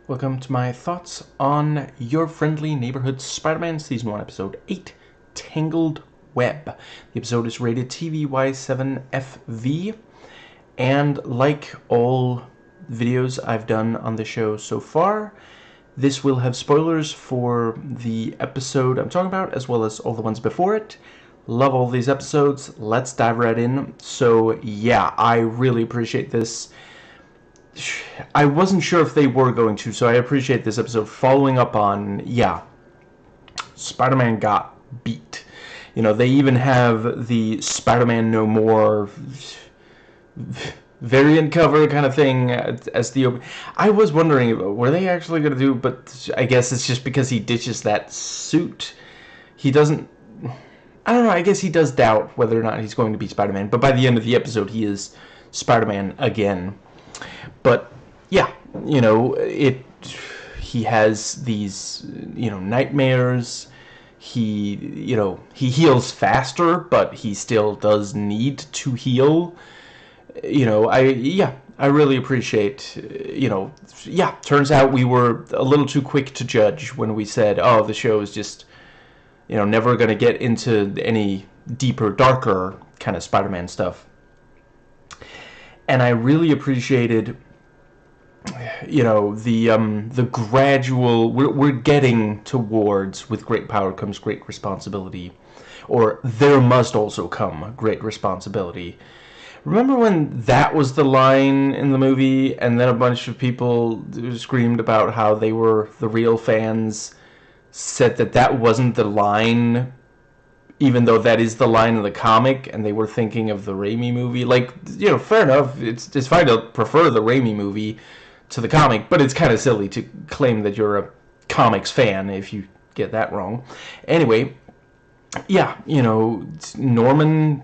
Welcome to my thoughts on Your Friendly Neighborhood Spider-Man Season 1, Episode 8, Tangled Web. The episode is rated TVY7FV, and like all videos I've done on the show so far, this will have spoilers for the episode I'm talking about, as well as all the ones before it. Love all these episodes. Let's dive right in. So yeah, I really appreciate this. I wasn't sure if they were going to, so I appreciate this episode following up on, yeah, Spider-Man got beat. You know, they even have the Spider-Man No More variant cover kind of thing as the... I was wondering, were they actually going to do, but I guess it's just because he ditches that suit. He doesn't... I don't know, I guess he does doubt whether or not he's going to be Spider-Man, but by the end of the episode, he is Spider-Man again. But yeah, you know, he has these, nightmares. He heals faster, but he still does need to heal. I really appreciate, turns out we were a little too quick to judge when we said, oh, the show is just, never going to get into any deeper, darker kind of Spider-Man stuff. And I really appreciated, the gradual, we're getting towards, with great power comes great responsibility, or there must also come great responsibility. Remember when that was the line in the movie, and then a bunch of people screamed about how they were the real fans, said that that wasn't the line, even though that is the line in the comic, and they were thinking of the Raimi movie. Like, fair enough, it's fine to prefer the Raimi movie to the comic, but it's kind of silly to claim that you're a comics fan if you get that wrong. Anyway, yeah, Norman,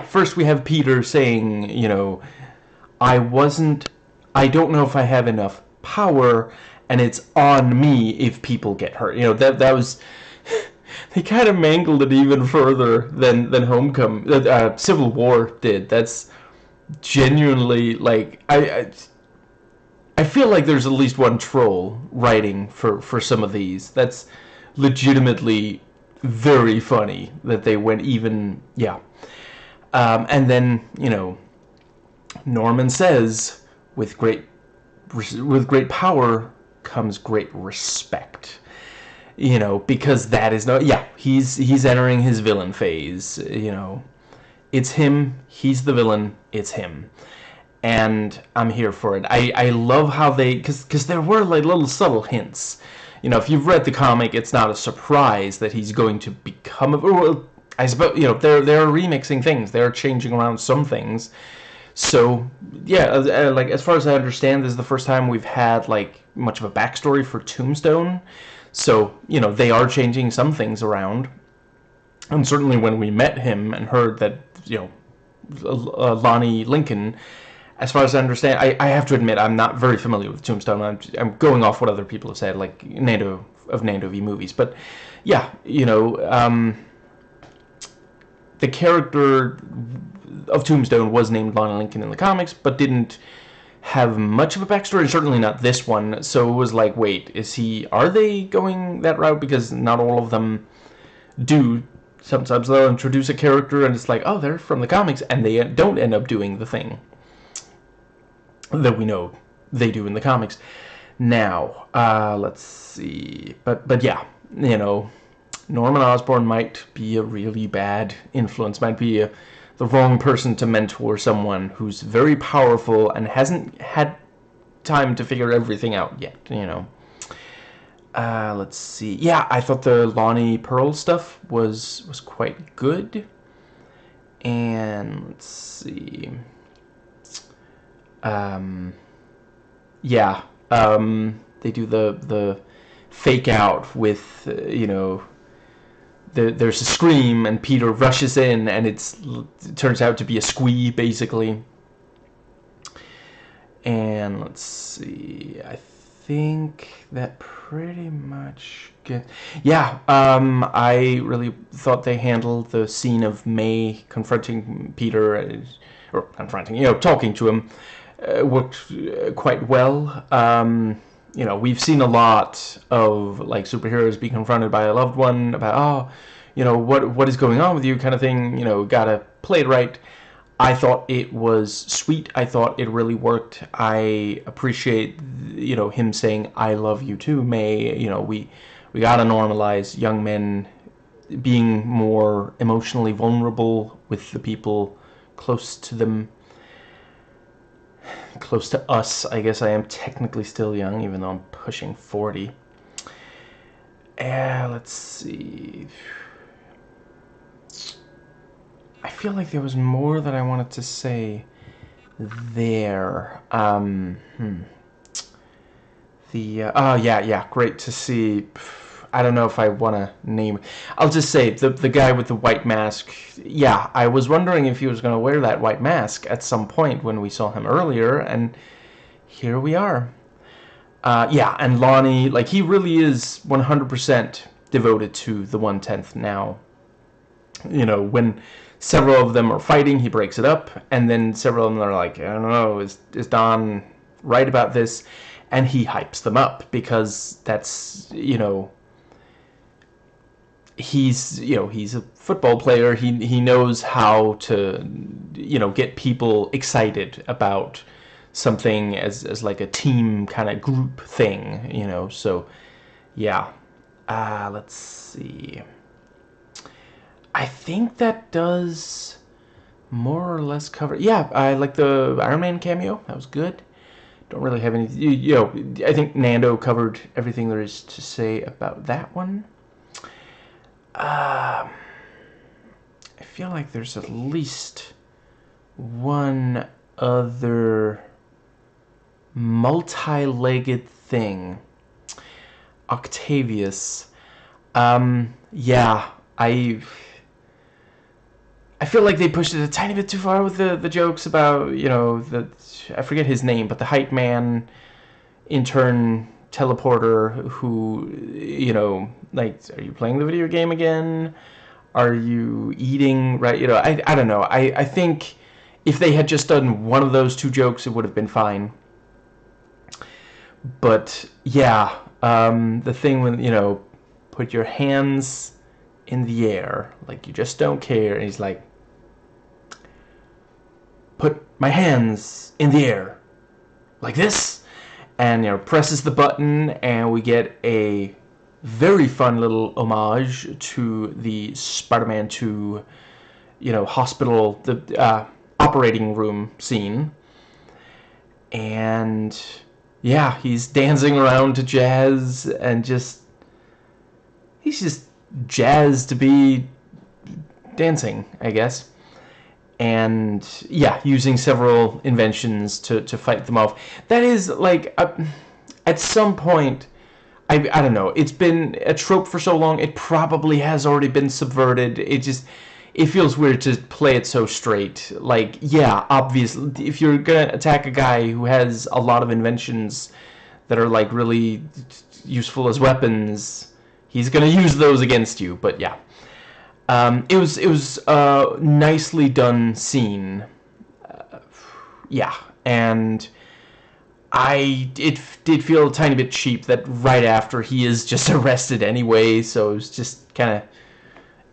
first we have Peter saying, I don't know if I have enough power, and it's on me if people get hurt. That was... They kind of mangled it even further than Homecoming, Civil War did. That's genuinely, like, I feel like there's at least one troll writing for some of these. That's legitimately very funny that they went even, yeah. And then, Norman says, with great power comes great respect. Because that is he's entering his villain phase. It's him, he's the villain, it's him. And I'm here for it. I love how they, because there were like little subtle hints. If you've read the comic, it's not a surprise that he's going to become well, I suppose, they're remixing things. They're changing around some things. So, yeah, like, as far as I understand, this is the first time we've had, like, much of a backstory for Tombstone. So, they are changing some things around. And certainly when we met him and heard that, Lonnie Lincoln, as far as I understand, I have to admit, I'm not very familiar with Tombstone. I'm going off what other people have said, like Nando V movies. But, yeah, the character of Tombstone was named Lonnie Lincoln in the comics, but didn't have much of a backstory, certainly not this one. So it was like, wait, are they going that route? Because not all of them do. Sometimes they'll introduce a character and it's like, oh, they're from the comics, and they don't end up doing the thing that we know they do in the comics. Now, let's see, but yeah, Norman Osborn might be a really bad influence, might be the wrong person to mentor someone who's very powerful and hasn't had time to figure everything out yet, Let's see. Yeah, I thought the Lonnie Pearl stuff was quite good. And let's see. They do the fake out with, there's a scream and Peter rushes in and it turns out to be a squee, basically. And let's see, I think that pretty much I really thought they handled the scene of May confronting Peter, talking to him, worked quite well. you know, we've seen a lot of like superheroes be confronted by a loved one about, oh, you know, what is going on with you, kind of thing. You know, gotta play it right. I thought it was sweet. I thought it really worked. I appreciate, you know, him saying, "I love you too, May." You know, we gotta normalize young men being more emotionally vulnerable with the people close to them, close to us. I guess I am technically still young, even though I'm pushing 40. Let's see. I feel like there was more that I wanted to say there. Yeah, great to see. I don't know if I want to name. I'll just say the guy with the white mask. Yeah, I was wondering if he was going to wear that white mask at some point when we saw him earlier, and here we are. Yeah, and Lonnie, like, he really is 100% devoted to the 1/10th now. You know, when several of them are fighting, he breaks it up, and then several of them are like, I don't know, is Don right about this? And he hypes them up because that's, you know, he's a football player. He knows how to, you know, get people excited about something as like a team kind of group thing, you know. So yeah, let's see. I think that does more or less cover. Yeah, I like the Iron Man cameo. That was good. Don't really have any. You know, I think Nando covered everything there is to say about that one. I feel like there's at least one other multi-legged thing. Octavius. Yeah, I feel like they pushed it a tiny bit too far with the jokes about, you know, I forget his name, but the hype man intern teleporter who, you know, like, are you playing the video game again? Are you eating right? You know, I don't know. I think if they had just done one of those two jokes, it would have been fine. But yeah, the thing when, you know, put your hands in the air like you just don't care, and he's like, put my hands in the air like this, and, you know, presses the button, and we get a very fun little homage to the Spider-Man 2, you know, hospital, the operating room scene. And yeah, he's dancing around to jazz, and he's just jazzed to be dancing, I guess. And yeah, using several inventions to fight them off. That is like, at some point, I don't know, it's been a trope for so long, it probably has already been subverted. It feels weird to play it so straight. Like, yeah, obviously, if you're gonna attack a guy who has a lot of inventions that are like really useful as weapons, he's gonna use those against you. But yeah, it was a nicely done scene. Yeah, and it did feel a tiny bit cheap that right after he is just arrested anyway, so it was just kind of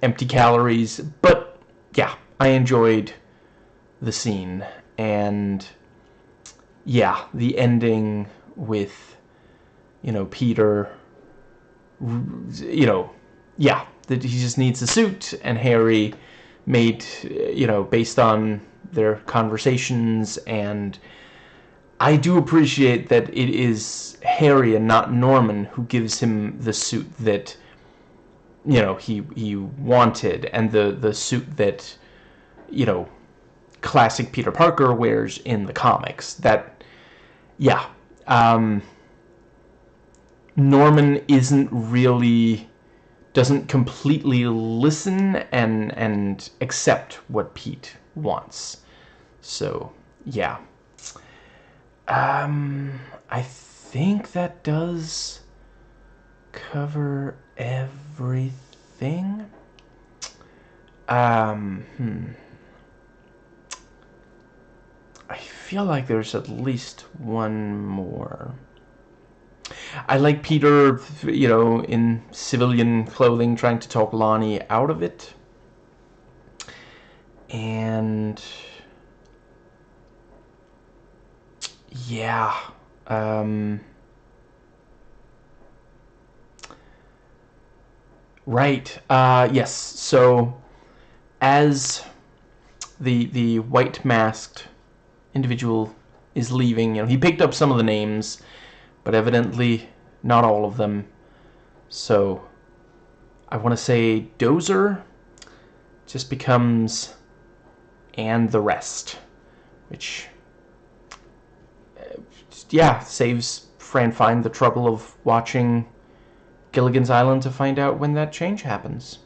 empty calories. But yeah, I enjoyed the scene, and yeah, the ending with, you know, Peter, you know, yeah, that he just needs a suit, and Harry made, you know, based on their conversations. And I do appreciate that it is Harry and not Norman who gives him the suit that, you know, he wanted, and the suit that, you know, classic Peter Parker wears in the comics. That, yeah, Norman doesn't completely listen and accept what Pete wants. So yeah, I think that does cover everything. I feel like there's at least one more. I like Peter, you know, in civilian clothing trying to talk Lonnie out of it. And yeah, right. Yes. So as the white masked individual is leaving, you know, he picked up some of the names, but evidently not all of them. So I want to say Dozer just becomes and the rest, which yeah, saves Fran Fine the trouble of watching Gilligan's Island to find out when that change happens.